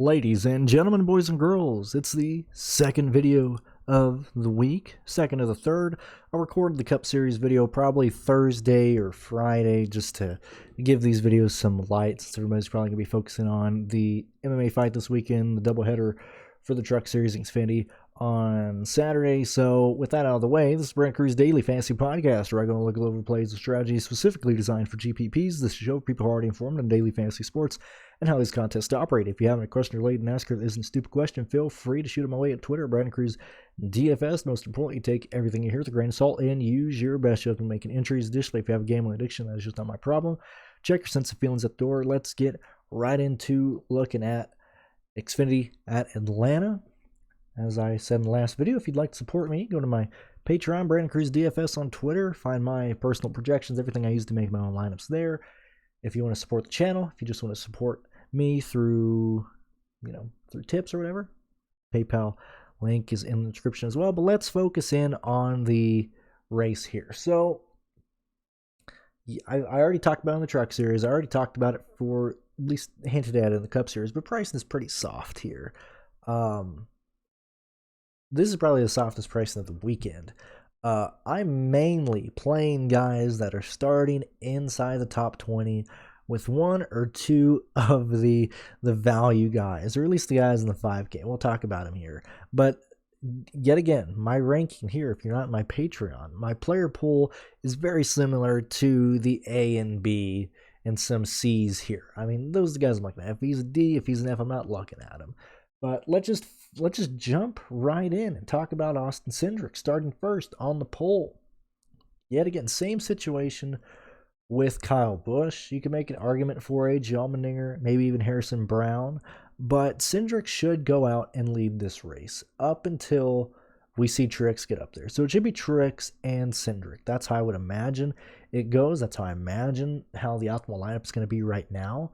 Ladies and gentlemen, boys and girls, it's the second video of the week, second of the third. I recorded the Cup Series video probably Thursday or Friday just to give these videos some light, since everybody's probably going to be focusing on the MMA fight this weekend, the doubleheader for the Truck Series Xfinity on Saturday. So with that out of the way, this is Brandon Cruz Daily Fantasy Podcast, where I go and look over plays and strategies specifically designed for GPPs. This show people who are already informed on daily fantasy sports and how these contests operate. If you have any question related to NASCAR that isn't a stupid question, feel free to shoot them my way at Twitter, BrandonCruzDFS. Most importantly, take everything you hear with a grain of salt and use your best judgment making entries. Additionally, if you have a gambling addiction, that is just not my problem. Check your sense of feelings at the door. Let's get right into looking at Xfinity at Atlanta. As I said in the last video, if you'd like to support me, go to my Patreon, BrandonCruzDFS on Twitter. Find my personal projections, everything I use to make my own lineups there. If you want to support the channel, if you just want to support me through tips or whatever, PayPal link is in the description as well. But let's focus in on the race here. So I already talked about it in the Truck Series. I already talked about it for at least hinted at in the Cup Series, but pricing is pretty soft here. This is probably the softest pricing of the weekend. I'm mainly playing guys that are starting inside the top 20 with one or two of the value guys, or at least the guys in the 5K. We'll talk about them here. But yet again, my ranking here, if you're not in my Patreon, my player pool is very similar to the A and B and some C's here. I mean, those are the guys I'm looking at. If he's a D, if he's an F, I'm not looking at him. But let's just jump right in and talk about Austin Cindric starting first on the pole. Yet again, same situation with Kyle Busch. You can make an argument for a Allmendinger, maybe even Harrison Brown, but Cindric should go out and lead this race up until we see Truex get up there. So it should be Truex and Cindric. That's how I would imagine it goes. That's how I imagine how the optimal lineup is going to be right now.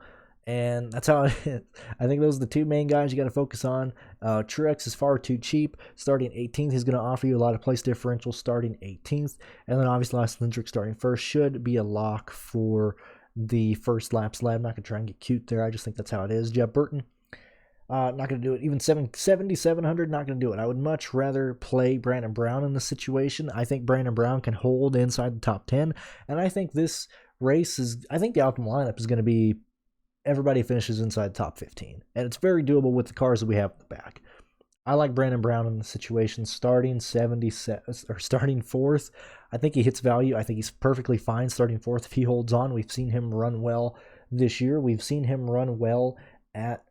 And that's how it is. I think those are the two main guys you got to focus on. Truex is far too cheap. Starting 18th, he's going to offer you a lot of place differentials starting 18th. And then obviously Cindric starting first should be a lock for the first lap sled. I'm not going to try and get cute there. I just think that's how it is. Jeff Burton, not going to do it. Even 7,700, not going to do it. I would much rather play Brandon Brown in this situation. I think Brandon Brown can hold inside the top 10. And I think this race I think the optimal lineup is going to be everybody finishes inside the top 15. And it's very doable with the cars that we have in the back. I like Brandon Brown in the situation starting 77 or starting fourth. I think he hits value. I think he's perfectly fine starting fourth if he holds on. We've seen him run well this year. We've seen him run well at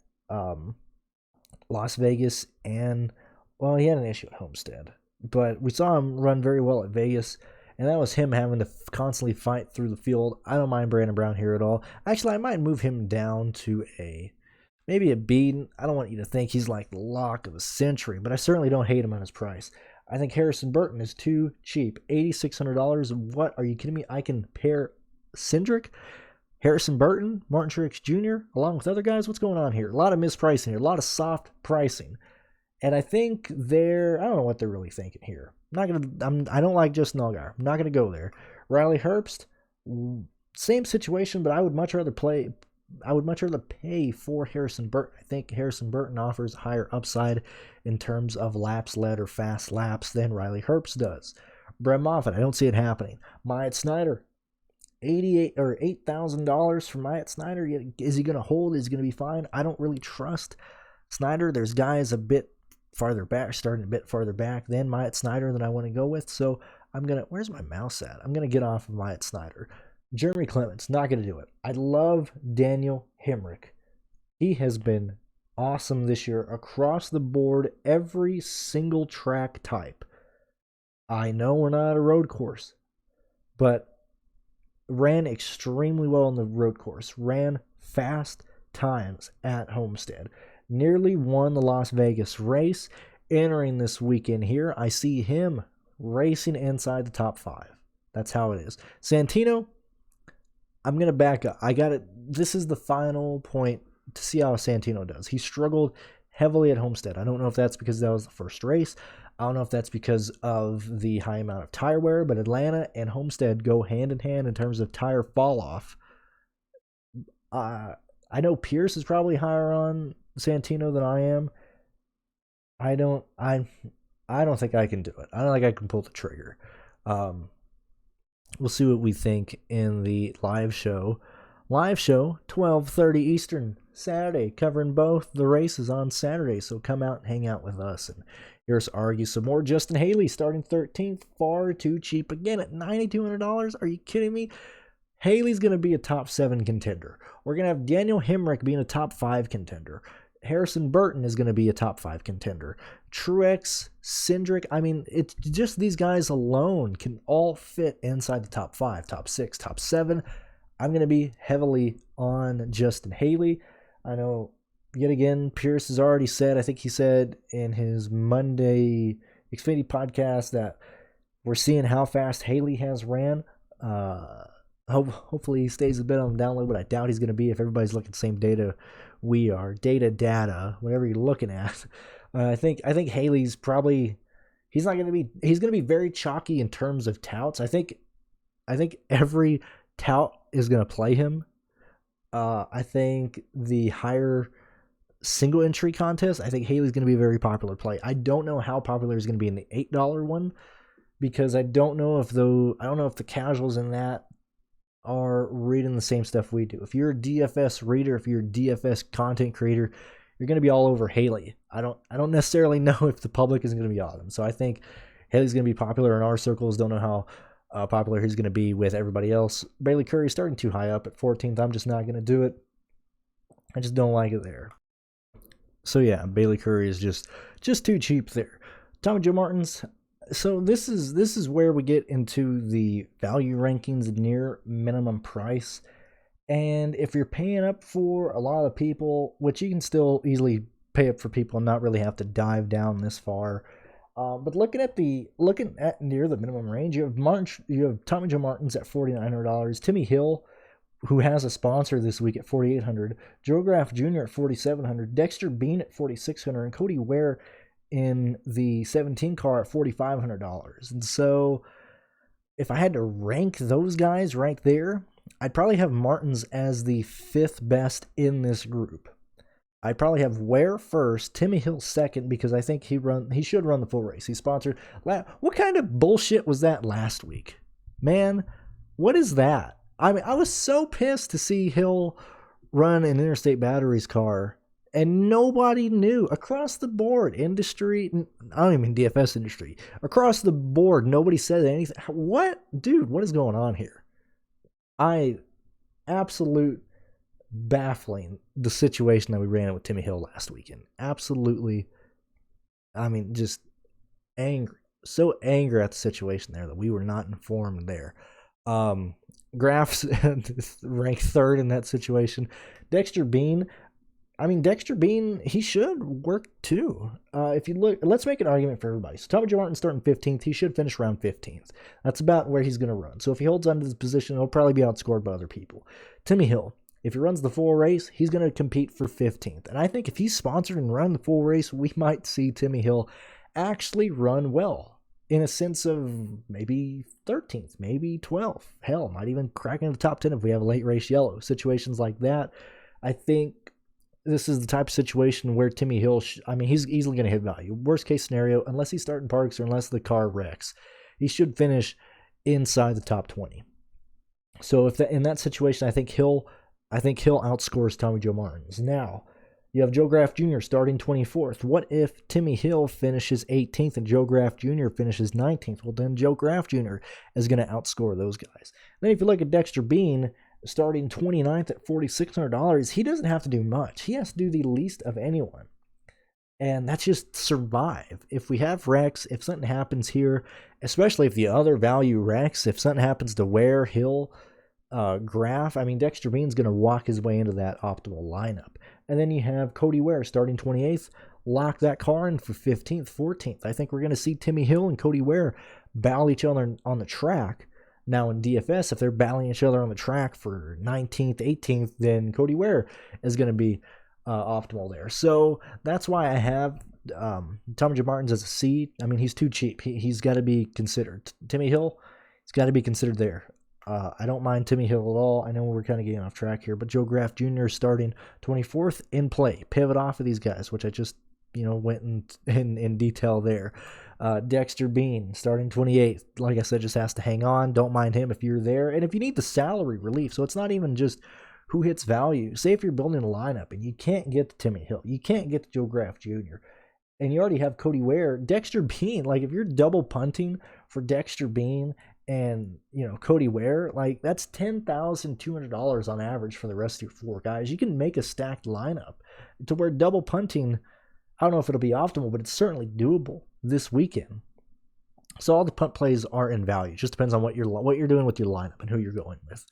Las Vegas, and well, he had an issue at Homestead, but we saw him run very well at Vegas. And that was him having to constantly fight through the field. I don't mind Brandon Brown here at all. Actually, I might move him down to maybe a B. I don't want you to think he's like the lock of the century, but I certainly don't hate him on his price. I think Harrison Burton is too cheap. $8,600. What, are you kidding me? I can pair Cindric, Harrison Burton, Martin Truex Jr., along with other guys? What's going on here? A lot of mispricing here. A lot of soft pricing. And I think I don't know what they're really thinking here. I don't like Justin Allgaier. I'm not gonna go there. Riley Herbst, same situation, but I would much rather pay for Harrison Burton. I think Harrison Burton offers higher upside in terms of laps led or fast laps than Riley Herbst does. Brett Moffitt, I don't see it happening. Myatt Snyder, $8,000 for Myatt Snyder. Is he gonna hold? Is he gonna be fine? I don't really trust Snyder. There's guys starting a bit farther back than Myatt Snyder that I want to go with. So where's my mouse at? I'm going to get off of Myatt Snyder. Jeremy Clements, not going to do it. I love Daniel Hemrick. He has been awesome this year across the board, every single track type. I know we're not a road course, but ran extremely well on the road course. Ran fast times at Homestead. Nearly won the Las Vegas race. Entering this weekend here, I see him racing inside the top 5. That's how it is. Santino, I'm going to back up. This is the final point to see how Santino does. He struggled heavily at Homestead. I don't know if that's because that was the first race. I don't know if that's because of the high amount of tire wear, but Atlanta and Homestead go hand in hand in terms of tire fall off. I know Pierce is probably higher on Santino than I am, I don't think I can do it. I don't think I can pull the trigger. We'll see what we think in the live show. Live show, 12:30 Eastern, Saturday, covering both the races on Saturday. So come out and hang out with us and hear us argue some more. Justin Haley starting 13th, far too cheap again at $9,200. Are you kidding me? Haley's going to be a top 7 contender. We're going to have Daniel Hemrick being a top 5 contender. Harrison Burton is going to be a top 5 contender. Truex, Cindric, I mean, it's just these guys alone can all fit inside the top 5, top 6, top 7. I'm going to be heavily on Justin Haley. I know, yet again, Pierce has already said, I think he said in his Monday Xfinity podcast that we're seeing how fast Haley has ran. Hopefully he stays a bit on the down low, but I doubt he's going to be if everybody's looking at the same data we are. Data, whatever you're looking at. I think Haley's probably he's going to be very chalky in terms of touts. I think every tout is going to play him. I think the higher single entry contest, I think Haley's going to be a very popular play. I don't know how popular he's going to be in the $8 one because I don't know if the casuals in that are reading the same stuff we do. If you're a DFS reader, if you're a DFS content creator, you're going to be all over Haley. I don't necessarily know if the public is going to be on him. So I think Haley's going to be popular in our circles. Don't know how popular he's going to be with everybody else. Bailey Curry starting too high up at 14th. I'm just not going to do it. I just don't like it there. So yeah, Bailey Curry is just too cheap there. Tommy Joe Martins. So this is where we get into the value rankings near minimum price. And if you're paying up for a lot of people, which you can still easily pay up for people and not really have to dive down this far. But looking at near the minimum range, you have Tommy Joe Martins at $4,900, Timmy Hill, who has a sponsor this week at $4,800, Joe Graff Jr. at $4,700, Dexter Bean at $4,600, and Cody Ware in the 17 car at $4,500. And so if I had to rank those guys right there, I'd probably have Martins as the 5th best in this group. I'd probably have Ware first, Timmy Hill second, because I think he should run the full race. He's sponsored. What kind of bullshit was that last week? Man, what is that? I mean, I was so pissed to see Hill run an Interstate Batteries car, and nobody knew. Across the board, industry, I don't even mean DFS industry, across the board, nobody said anything. What? Dude, what is going on here? Absolute baffling, the situation that we ran with Timmy Hill last weekend. Absolutely, I mean, just angry. So angry at the situation there that we were not informed there. Graff's ranked 3rd in that situation. Dexter Bean, he should work too. If you look, let's make an argument for everybody. So Tommy Joe Martin starting 15th. He should finish around 15th. That's about where he's going to run. So if he holds on to this position, he'll probably be outscored by other people. Timmy Hill, if he runs the full race, he's going to compete for 15th. And I think if he's sponsored and run the full race, we might see Timmy Hill actually run well. In a sense of maybe 13th, maybe 12th. Hell, might even crack into the top 10 if we have a late race yellow. Situations like that. I think this is the type of situation where Timmy Hill, he's easily going to hit value. Worst case scenario, unless he's starting parks or unless the car wrecks, he should finish inside the top 20. So in that situation, I think Hill outscores Tommy Joe Martins. Now, you have Joe Graff Jr. starting 24th. What if Timmy Hill finishes 18th and Joe Graff Jr. finishes 19th? Well, then Joe Graff Jr. is going to outscore those guys. Then if you look at Dexter Bean starting 29th at $4,600, he doesn't have to do much. He has to do the least of anyone. And that's just survive. If we have wrecks, if something happens here, especially if the other value wrecks, if something happens to Ware, Hill, Graff, Dexter Bean's going to walk his way into that optimal lineup. And then you have Cody Ware starting 28th, lock that car in for 15th, 14th. I think we're going to see Timmy Hill and Cody Ware battle each other on the track. Now in DFS, if they're battling each other on the track for 19th, 18th, then Cody Ware is going to be optimal there. So that's why I have Tommy Joe Martins as a C. He's too cheap. He's got to be considered. Timmy Hill, he's got to be considered there. I don't mind Timmy Hill at all. I know we're kind of getting off track here, but Joe Graff Jr. starting 24th in play. Pivot off of these guys, which I just went in detail there. Dexter Bean starting 28th. Like I said, just has to hang on. Don't mind him if you're there. And if you need the salary relief, so it's not even just who hits value. Say if you're building a lineup and you can't get to Timmy Hill, you can't get to Joe Graff Jr., and you already have Cody Ware, Dexter Bean, like if you're double punting for Dexter Bean and Cody Ware, like that's $10,200 on average for the rest of your four guys. You can make a stacked lineup to where double punting, I don't know if it'll be optimal, but it's certainly doable this weekend. So all the punt plays are in value. It just depends on what you're doing with your lineup and who you're going with.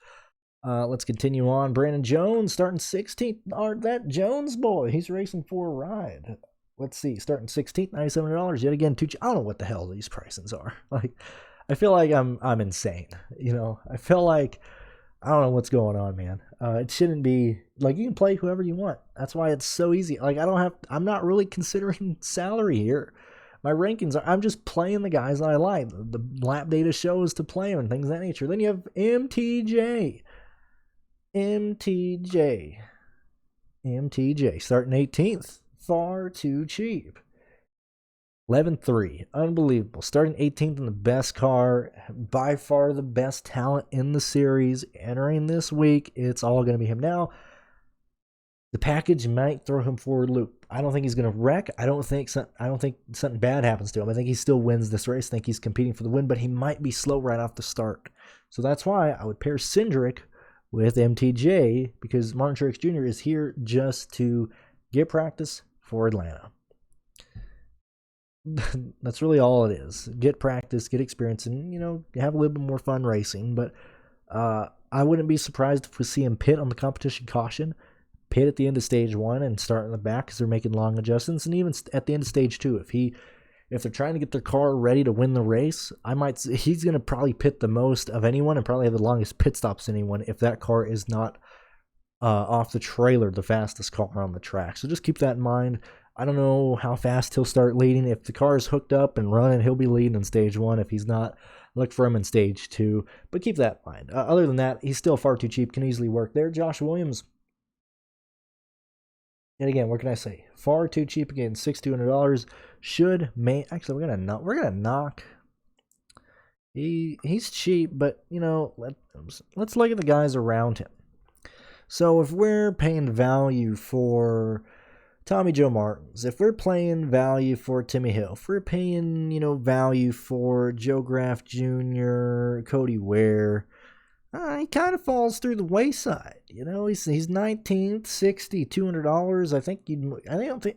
Let's continue on. Brandon Jones starting 16th. That Jones boy, he's racing for a ride. Let's see, starting 16th, $97. Yet again, I don't know what the hell these pricings are. Like, I feel like I'm insane. I feel like I don't know what's going on, man. It shouldn't be like you can play whoever you want. That's why it's so easy. Like I'm not really considering salary here. My rankings I'm just playing the guys that I like. The lap data shows to play them and things of that nature. Then you have MTJ starting 18th. Far too cheap. 11-3. Unbelievable. Starting 18th in the best car. By far the best talent in the series. Entering this week, it's all going to be him. Now, the package might throw him for a loop. I don't think he's going to wreck. I don't think something bad happens to him. I think he still wins this race. I think he's competing for the win, but he might be slow right off the start. So that's why I would pair Cindric with MTJ, because Martin Truex Jr. is here just to get practice for Atlanta. That's really all it is. Get practice, get experience, and have a little bit more fun racing. But I wouldn't be surprised if we see him pit on the competition caution, pit at the end of stage 1 and start in the back because they're making long adjustments, and even at the end of stage 2, if they're trying to get their car ready to win the race, he's going to probably pit the most of anyone and probably have the longest pit stops than anyone if that car is not off the trailer, the fastest car on the track. So just keep that in mind. I don't know how fast he'll start leading. If the car is hooked up and running, he'll be leading in stage 1. If he's not, look for him in stage 2. But keep that in mind. Other than that, he's still far too cheap. Can easily work there. Josh Williams. And again, what can I say? Far too cheap again. $6,200 actually we're gonna knock. He's cheap, but let's look at the guys around him. So if we're paying value for Tommy Joe Martins, if we're paying value for Timmy Hill, if we're paying, value for Joe Graff Jr., Cody Ware, he kind of falls through the wayside. He's 19th, $6,200.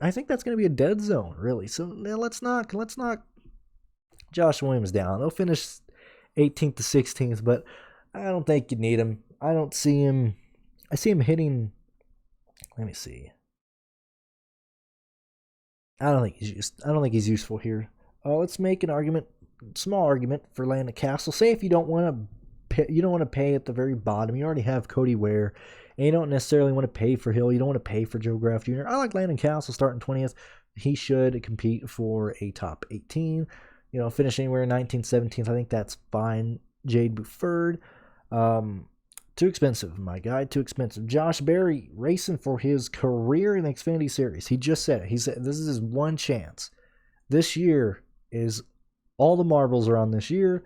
I think that's going to be a dead zone, really. So let's knock Josh Williams down. They'll finish 18th to 16th, but I don't think you need him. I don't see him. I see him hitting. Let me see. I don't think he's useful here. Let's make an small argument for Landon Castle. Say if you don't want to pay at the very bottom. You already have Cody Ware, and you don't necessarily want to pay for Hill. You don't want to pay for Joe Graff Jr. I like Landon Castle starting 20th. He should compete for a top 18. Finish anywhere 19th, 17th. I think that's fine. Jade Buford. Too expensive, my guy. Too expensive. Josh Berry racing for his career in the Xfinity Series. He just said it. He said this is his one chance. This year is all the marbles are on this year.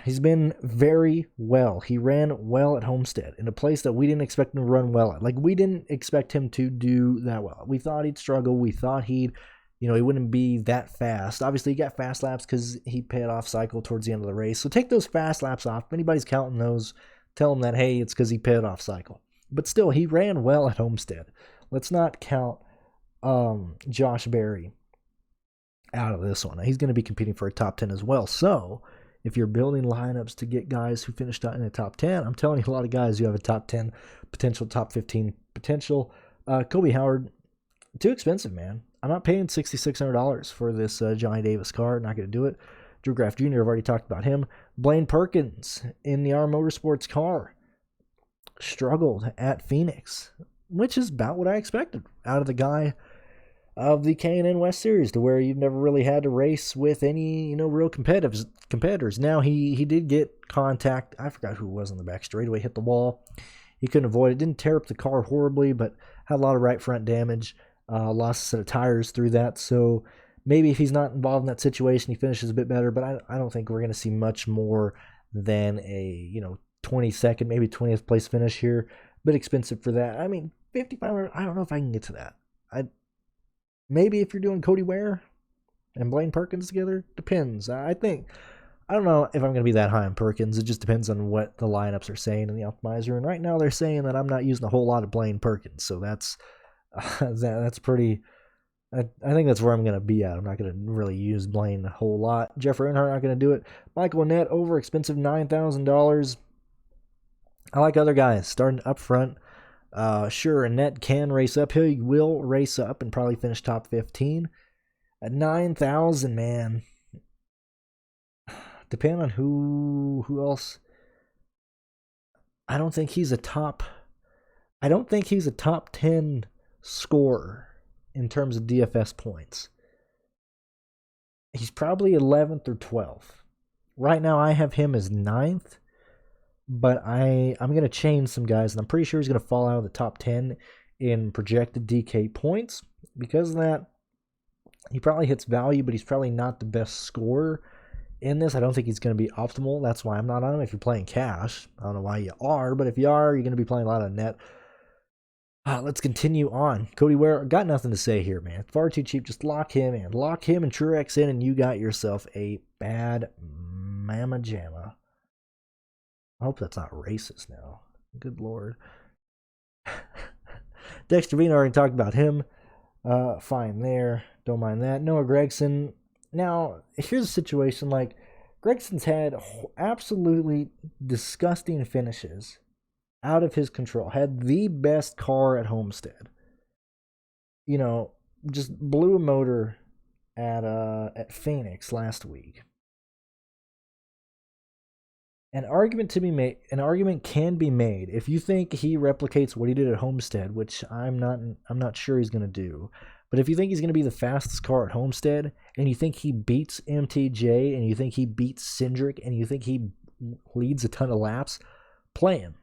He's been very well. He ran well at Homestead in a place that we didn't expect him to run well at. Like, we didn't expect him to do that well. We thought he'd struggle. We thought he wouldn't be that fast. Obviously, he got fast laps because he paid off cycle towards the end of the race. So take those fast laps off. If anybody's counting those, tell them that, hey, it's because he paid off cycle. But still, he ran well at Homestead. Let's not count Josh Berry out of this one. He's going to be competing for a top 10 as well. So if you're building lineups to get guys who finished out in the top 10, I'm telling you, a lot of guys who have a top 10 potential, top 15 potential. Kobe Howard, too expensive, man. I'm not paying $6,600 for this Johnny Davis car. Not going to do it. Drew Graff Jr., I've already talked about him. Blaine Perkins in the R Motorsports car struggled at Phoenix, which is about what I expected out of the guy of the K&N West Series, to where you've never really had to race with any, real competitors. Now he did get contact. I forgot who it was on the back straightaway, hit the wall. He couldn't avoid it. Didn't tear up the car horribly, but had a lot of right front damage. Lost a set of tires through that. So maybe if he's not involved in that situation, he finishes a bit better. But I don't think we're going to see much more than a 22nd, maybe 20th place finish here. A bit expensive for that. I mean, 5,500. I don't know if I can get to that. Maybe if you're doing Cody Ware and Blaine Perkins together, depends. I don't know if I'm going to be that high on Perkins. It just depends on what the lineups are saying in the optimizer. And right now they're saying that I'm not using a whole lot of Blaine Perkins, so that's pretty. I think that's where I'm going to be at. I'm not going to really use Blaine a whole lot. Jeffrey Earnhardt, not going to do it. Michael Annett, over expensive, $9,000. I like other guys starting up front. Sure, Annett can race up. He will race up and probably finish top 15. At 9,000, man. Depending on who else. I don't think he's a top 10 scorer in terms of DFS points. He's probably 11th or 12th. Right now I have him as 9th. But I'm going to change some guys, and I'm pretty sure he's going to fall out of the top 10 in projected DK points. Because of that, he probably hits value, but he's probably not the best scorer in this. I don't think he's going to be optimal. That's why I'm not on him. If you're playing cash, I don't know why you are, but if you are, you're going to be playing a lot of net. Let's continue on. Cody Ware, got nothing to say here, man. Far too cheap. Just lock him in. Lock him and Truex in, and you got yourself a bad mamma jamma. I hope that's not racist now. Good Lord. Dexter Veen, already talked about him. Fine there. Don't mind that. Noah Gregson. Now, here's a situation like Gregson's had absolutely disgusting finishes out of his control. Had the best car at Homestead. Just blew a motor at Phoenix last week. An argument can be made if you think he replicates what he did at Homestead, which I'm not sure he's going to do. But if you think he's going to be the fastest car at Homestead, and you think he beats MTJ, and you think he beats Cindric, and you think he leads a ton of laps, play him.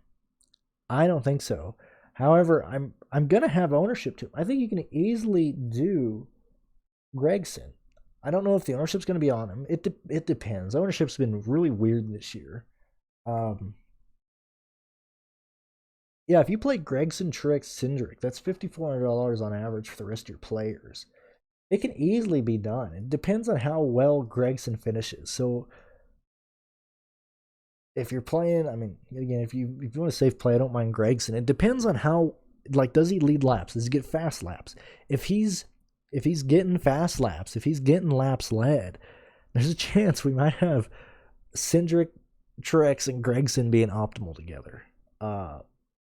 I don't think so. However, I'm going to have ownership to him. I think you can easily do Gregson. I don't know if the ownership's going to be on him. It depends. Ownership's been really weird this year. Yeah, if you play Gregson, Truex, Cindric, that's $5,400 on average for the rest of your players. It can easily be done. It depends on how well Gregson finishes. So if you're playing, again, if you want a safe play, I don't mind Gregson. It depends on how, does he lead laps? Does he get fast laps? If he's getting fast laps, if he's getting laps led, there's a chance we might have Cindric, Truex, and Gregson being optimal together.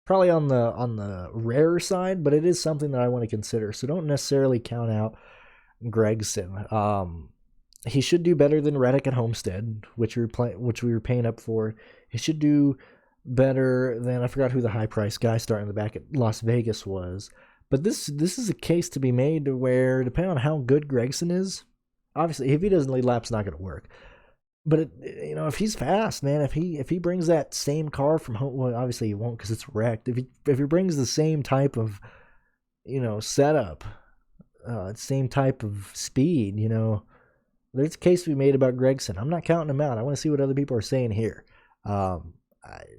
Probably on the rare side, but it is something that I want to consider. So don't necessarily count out Gregson. He should do better than Reddick at Homestead, which we were paying up for. He should do better than, I forgot who the high price guy starting in the back at Las Vegas was. But this is a case to be made where, depending on how good Gregson is, obviously if he doesn't lead laps, it's not going to work. But if he's fast, man, if he brings that same car from home, well, obviously he won't because it's wrecked. If he brings the same type of setup, same type of speed, there's a case to be made about Gregson. I'm not counting him out. I want to see what other people are saying here.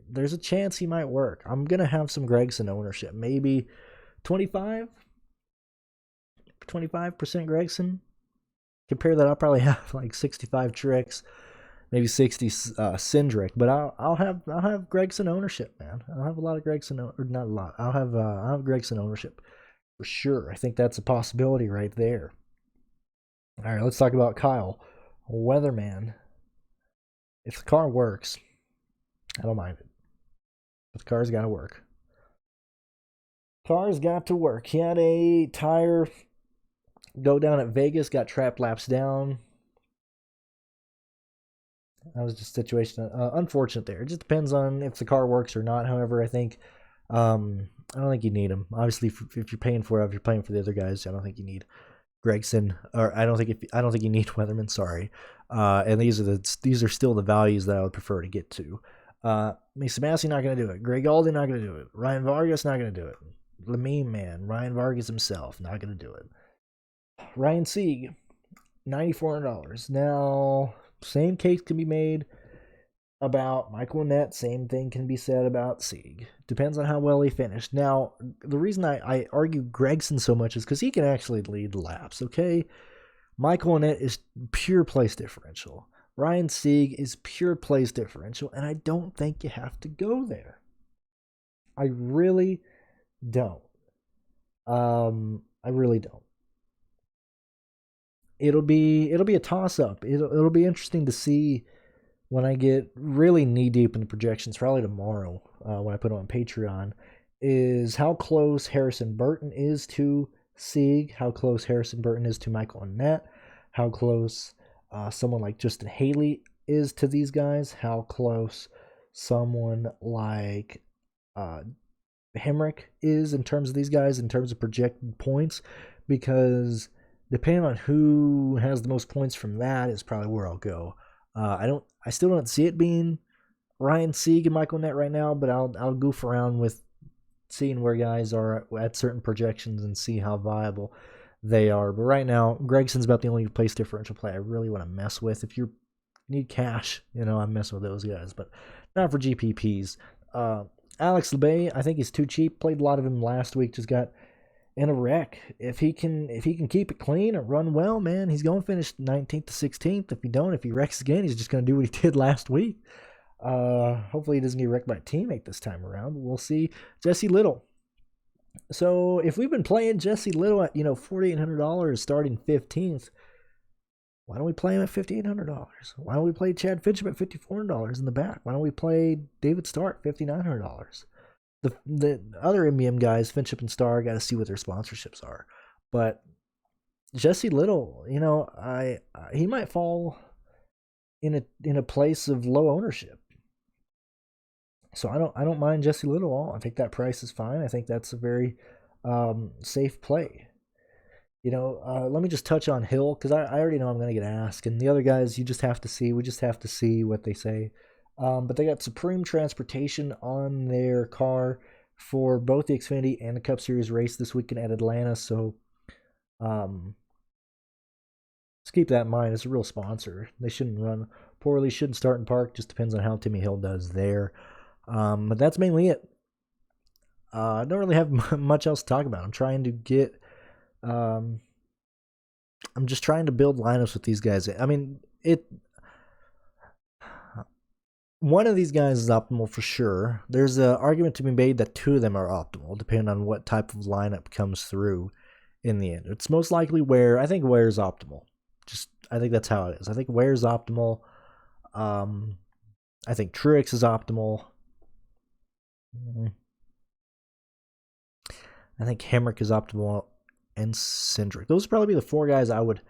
There's a chance he might work. I'm gonna have some Gregson ownership, maybe 25% Gregson. Compare that, I'll probably have like 65 Truex, maybe 60 Cindric, but I'll have Gregson ownership, man. I'll have a lot of Gregson, or not a lot. I'll have Gregson ownership for sure. I think that's a possibility right there. All right, let's talk about Kyle Weatherman. If the car works, I don't mind it. But the car's got to work. Car's got to work. He had a tire go down at Vegas, got trapped laps down. That was just a situation. Unfortunate there. It just depends on if the car works or not. However, I think I don't think you need him. Obviously, if you're paying for it, if you're playing for the other guys, I don't think you need Gregson, or I don't think you need Weatherman. Sorry, and these are still the values that I would prefer to get to. Mason Massey not going to do it. Greg Alden not going to do it. Ryan Vargas not going to do it. Lebaye man, Ryan Vargas himself not going to do it. Ryan Sieg, $9,400. Now, same case can be made about Michael Annett. Same thing can be said about Sieg. Depends on how well he finished. Now, the reason I argue Gregson so much is because he can actually lead laps, okay? Michael Annett is pure place differential. Ryan Sieg is pure place differential, and I don't think you have to go there. I really don't. I really don't. It'll be a toss-up. It'll be interesting to see when I get really knee-deep in the projections, probably tomorrow, when I put it on Patreon, is how close Harrison Burton is to Sieg, how close Harrison Burton is to Michael Annett, how close someone like Justin Haley is to these guys, how close someone like Hemrick is in terms of these guys, in terms of projected points, because depending on who has the most points from that is probably where I'll go. I still don't see it being Ryan Sieg and Michael Annett right now, but I'll goof around with seeing where guys are at certain projections and see how viable they are. But right now, Gregson's about the only place differential play I really want to mess with. If you need cash, I'm messing with those guys, but not for GPPs. Alex Lebaye, I think he's too cheap. Played a lot of him last week. Just got in a wreck. If he can keep it clean and run well, man, he's going to finish 19th to 16th. If he wrecks again, he's just going to do what he did last week. Hopefully he doesn't get wrecked by a teammate this time around. We'll see. Jesse Little. So if we've been playing Jesse Little at $4,800 starting 15th, why don't we play him at $5,800? Why don't we play Chad Fincham at $5,400 in the back? Why don't we play David Starr at $5,900? The other MBM guys, Fincham and Starr, got to see what their sponsorships are. But Jesse Little, he might fall in a place of low ownership. So I don't mind Jesse Little at all. I think that price is fine. I think that's a very safe play. Let me just touch on Hill, because I already know I'm going to get asked. And the other guys, we just have to see what they say. But they got Supreme Transportation on their car for both the Xfinity and the Cup Series race this weekend at Atlanta. So let's keep that in mind. It's a real sponsor. They shouldn't run poorly, shouldn't start in park. Just depends on how Timmy Hill does there. But that's mainly it. I don't really have much else to talk about. I'm trying to get... I'm just trying to build lineups with these guys. I mean, one of these guys is optimal for sure. There's an argument to be made that two of them are optimal, depending on what type of lineup comes through in the end. It's most likely Ware. I think Ware's optimal. I think that's how it is. I think Ware's optimal. I think Truex is optimal. I think Hemrick is optimal, and Cindric. Those would probably be the four guys I would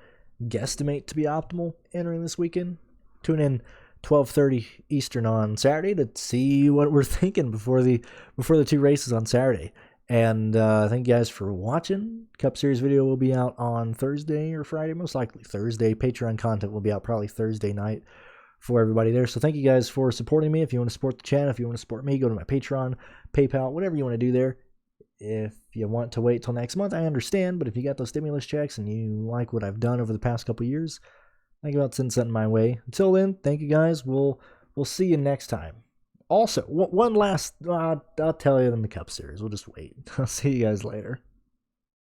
guesstimate to be optimal entering this weekend. Tune in 12:30 Eastern on Saturday to see what we're thinking before the two races on Saturday. And thank you guys for watching. Cup Series video will be out on Thursday or Friday, most likely Thursday. Patreon content will be out probably Thursday night for everybody there. So thank you guys for supporting me. If you want to support the channel, if you want to support me, go to my Patreon, PayPal, whatever you want to do there. If you want to wait till next month, I understand. But if you got those stimulus checks and you like what I've done over the past couple years, think about sending something my way. Until then, thank you guys. We'll see you next time. Also, one last, I'll tell you in the Cup Series. We'll just wait. I'll see you guys later.